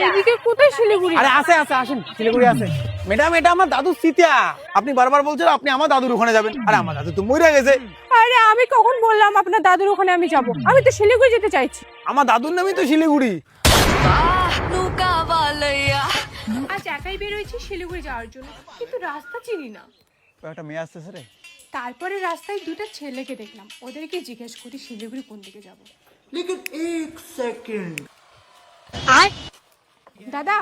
এদিকে কোথায় শিলিগুড়ি? আরে আছে আছে, আসেন, শিলিগুড়ি আছে। ম্যাডাম, এটা আমার দাদু সিতিয়া। আপনি বারবার বলছেন আপনি আমার দাদুর ওখানে যাবেন, আরে আমার দাদু তো মরে গেছে। আরে আমি কখন বললাম আপনার দাদুর ওখানে আমি যাব? আমি তো শিলিগুড়ি যেতে চাইছি। আমার দাদুর নামই তো শিলিগুড়ি। আজ একাই বেরোইছি শিলিগুড়ি যাওয়ার জন্য, কিন্তু রাস্তা চিনি না। একটা মেয়ে আসতেছে রে। তারপরে রাস্তায় দুটো ছেলেকে দেখলাম, ওদেরকে জিজ্ঞেস করি শিলিগুড়ি কোন দিকে যাব। लेकिन एक सेकंड দাদা,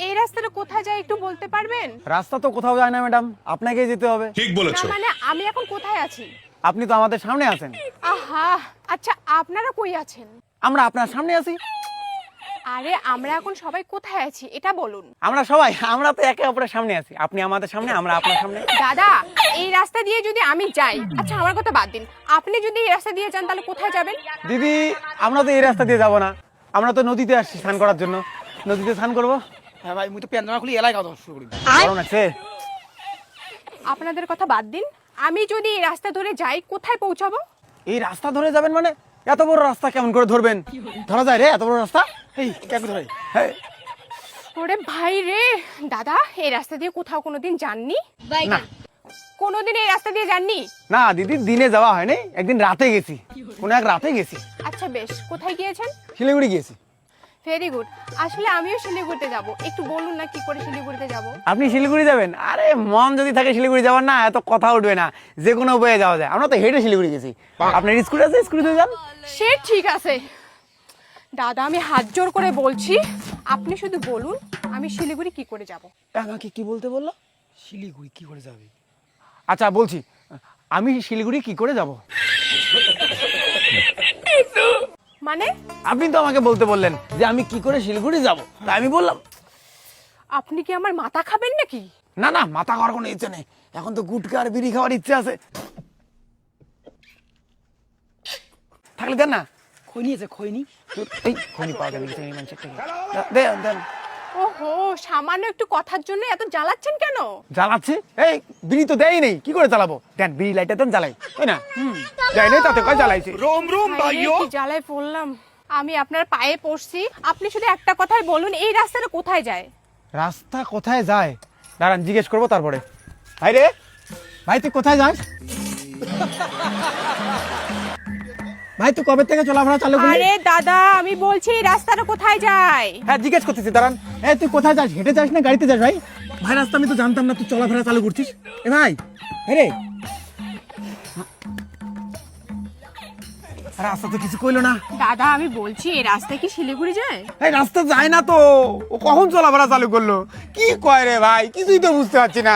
এই রাস্তাটা কোথায় যায় একটু বলতে পারবেন? রাস্তা তো কোথাও যায় না ম্যাডাম, আপনাকেই যেতে হবে। না মানে আমি এখন কোথায় আছি? আপনি তো আমাদের সামনে আছেন। আহা, আচ্ছা আপনারা কই আছেন? আমরা আপনার সামনে আছি। আরে আমরা এখন সবাই কোথায় আছি এটা বলুন। আমরা তো একে অপরের সামনে আছি। আপনি আমাদের সামনে, আমরা আপনার সামনে। দাদা, এই রাস্তা দিয়ে যদি আমি যাই, আচ্ছা আমার কথা বাদ দিন, আপনি যদি এই রাস্তা দিয়ে যান তাহলে কোথায় যাবেন? দিদি, আমরা তো এই রাস্তা দিয়ে যাবো না, আমরা তো নদীতে আসছি স্নান করার জন্য। নদীতে স্নান করবো। হ্যাঁ ভাই, মুই তো পেন্ডানা খুলি এলাই খাওয়া শুরু করি। গরম লাগছে। আপনাদের কথা বাদ দিন, আমি যদি এই রাস্তা ধরে যাই কোথায় পৌঁছাবো? এই রাস্তা ধরে যাবেন মানে? এত বড় রাস্তা কেমন করে ধরবেন? ধরা যায় রে এত বড় রাস্তা? এই কেমন ধরে? হ্যাঁ, ওরে ভাই রে, দাদা এই রাস্তা দিয়ে কোথাও কোনোদিন যাননি? না কোনোদিন এই রাস্তা দিয়ে যাননি? না দিদি, দিনে যাওয়া হয়নি, একদিন রাতে গেছি, কোনো এক রাতে গেছি। আচ্ছা বেশ, কোথায় গিয়েছেন? শিলিগুড়ি গিয়েছি। Very good. আসলে আমিও শিলিগুড়িতে যাব, একটু বলুন না কি করে শিলিগুড়িতে যাব? আপনি শিলিগুড়ি যাবেন? আরে মন যদি থাকে শিলিগুড়ি যাওয়ার, না এত কথা উঠবে না, যে কোনো উপায়ে যাওয়া যায়। আমরা তো হেঁটে শিলিগুড়ি গেছি। আপনার স্কুটি আছে, স্কুটিতে যান। সে ঠিক আছে দাদা, আমি হাত জোর করে বলছি, আপনি শুধু বলুন আমি শিলিগুড়ি কি করে যাব। আমাকে কি বলতে বললো? শিলিগুড়ি কি করে যাবে? আচ্ছা বলছি, আমি শিলিগুড়ি কি করে যাব? মানে? আপনি তো আমাকে বলতে বললেন যে আমি কি করে শিলিগুড়ি যাব, তাই আমি বললাম। আপনি কি আমার মাথা খাবেন নাকি? না না, মাথা খাওয়ার কোনো ইচ্ছে নেই, এখন তো গুটকা আর বিড়ি খাওয়ার ইচ্ছে আছে। থাকলে দেন না। খৈনি আছে, খৈনি। এই খনি পাওয়া যাবে কিছু এই মানুষের থেকে। দেন দেন। ওহো, সামান্য একটু কথার জন্য এত জ্বালাচ্ছেন কেন? জ্বালাচ্ছে? এই বিড়ি তো দেয় নেই, কি করে জ্বালাবো? দেন বিড়ি লাইটার দেন, জ্বালাই, তাই না? দেয় নেই তাতে কয় জ্বালাইছে। रोम रोम ভাইরে, কি জ্বালায় পড়লাম। আমি আপনার পায়ে পড়ছি, আপনি শুধু একটা কথাই বলুন এই রাস্তাটা কোথায় যায়? রাস্তা কোথায় যায়? দাঁড়ান জিজ্ঞেস করবো তারপরে। ভাই রে, ভাই তুই কোথায় যাস? ভাই তুই কবে থেকে চলাফেরা চালু করলি? আরে দাদা, আমি বলছি এই রাস্তাটা কোথায় যায়? হ্যাঁ জিজ্ঞেস করতেছি, দাঁড়ান। এই তুই কোথায় যাস? হেঁটে যাস না গাড়িতে যাস? ভাই ভাই রাস্তা আমি তো জানতাম না, তুই চলাফেরা চালু করছিস। এ ভাই, রে রাস্তা তো কিছু কইলো না। দাদা আমি বলছি এই রাস্তায় কি শিলিগুড়ি যায়? এই রাস্তা যায় না তো, ও কখন চলাফেরা চালু করলো? কি কয় রে ভাই, কিছুই তো বুঝতে পারছি না।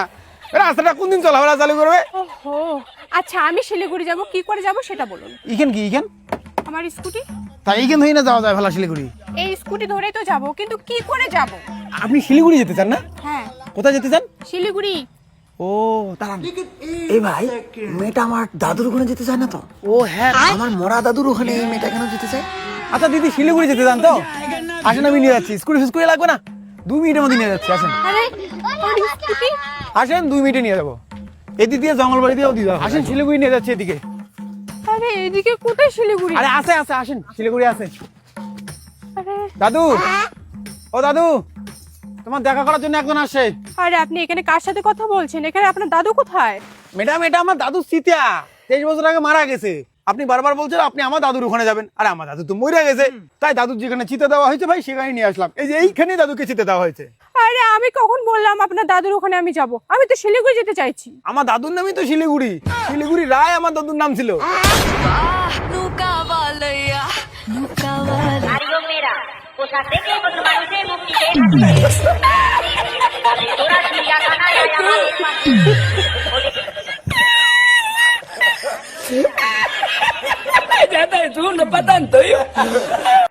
রাস্তাটা কোনদিন চলাফেরা চালু করবে? ওহো, আচ্ছা আমি শিলিগুড়ি যাব, কি করে যাব সেটা বলুন। ইখান কি ইখান? আমার স্কুটি। তাই এইখান থেকে না যাওয়া যায় ভালো শিলিগুড়ি? এই স্কুটি ধরেই তো যাব, কিন্তু কি করে যাব? আপনি শিলিগুড়ি যেতে চান না? হ্যাঁ কোথায় যেতে চান? শিলিগুড়ি। ও দাঁড়ান। এই ভাই, মেয়েটা আমার দাদুর ওখানে যেতে চায় না তো? ও হ্যাঁ, আমার মরা দাদুর ওখানে এই মেয়েটা কেন যেতে চায়? আচ্ছা দিদি, শিলিগুড়ি যেতে চান তো? আসেন, আমি নিয়ে যাচ্ছি। স্কুটি ফিস্কুটি লাগবে না, 2 মিনিটের মধ্যে নিয়ে যাচ্ছি। আসেন আরে আমার স্কুটি। আসেন, 2 মিনিটে নিয়ে যাবো। এদিক দিয়ে জঙ্গলবাড়ি দিয়েও দিয়ে যাবো। আসেন, শিলিগুড়ি নিয়ে যাচ্ছি এদিকে। আরে এদিকে কোথায় শিলিগুড়ি? আরে আছে আছে, আসেন, শিলিগুড়ি আছে। আরে দাদু, ও দাদু, তোমার দেখা করার জন্য একজন আসছে। আরে আপনি এখানে কার সাথে কথা বলছেন? এখানে আপনার দাদু কোথায়? ম্যাডাম, এটা আমার দাদু সিতিয়া, 23 বছর আগে মারা গেছে। আপনি বারবার বলছেন আপনি আমার দাদুর ওখানে যাবেন, আরে আমার দাদু তো মরে গেছে। তাই দাদুর যেখানে চিতে দেওয়া হয়েছে ভাই, সেখানে নিয়ে আসলাম। এই যে এইখানে দাদুকে চিতে দেওয়া হয়েছে। আরে আমি কখন বললাম আপনার দাদুর ওখানে আমি যাব? আমি তো শিলিগুড়ি যেতে চাইছি। আমার দাদুর নামই তো শিলিগুড়ি। শিলিগুড়ি রায় আমার দাদুর নাম ছিল। Mario Mera, cosa sé que con মানুষের মুক্তিতে তোরা চিড়িয়াখানায় আয় আমার Ya está, tú no para tanto, yo.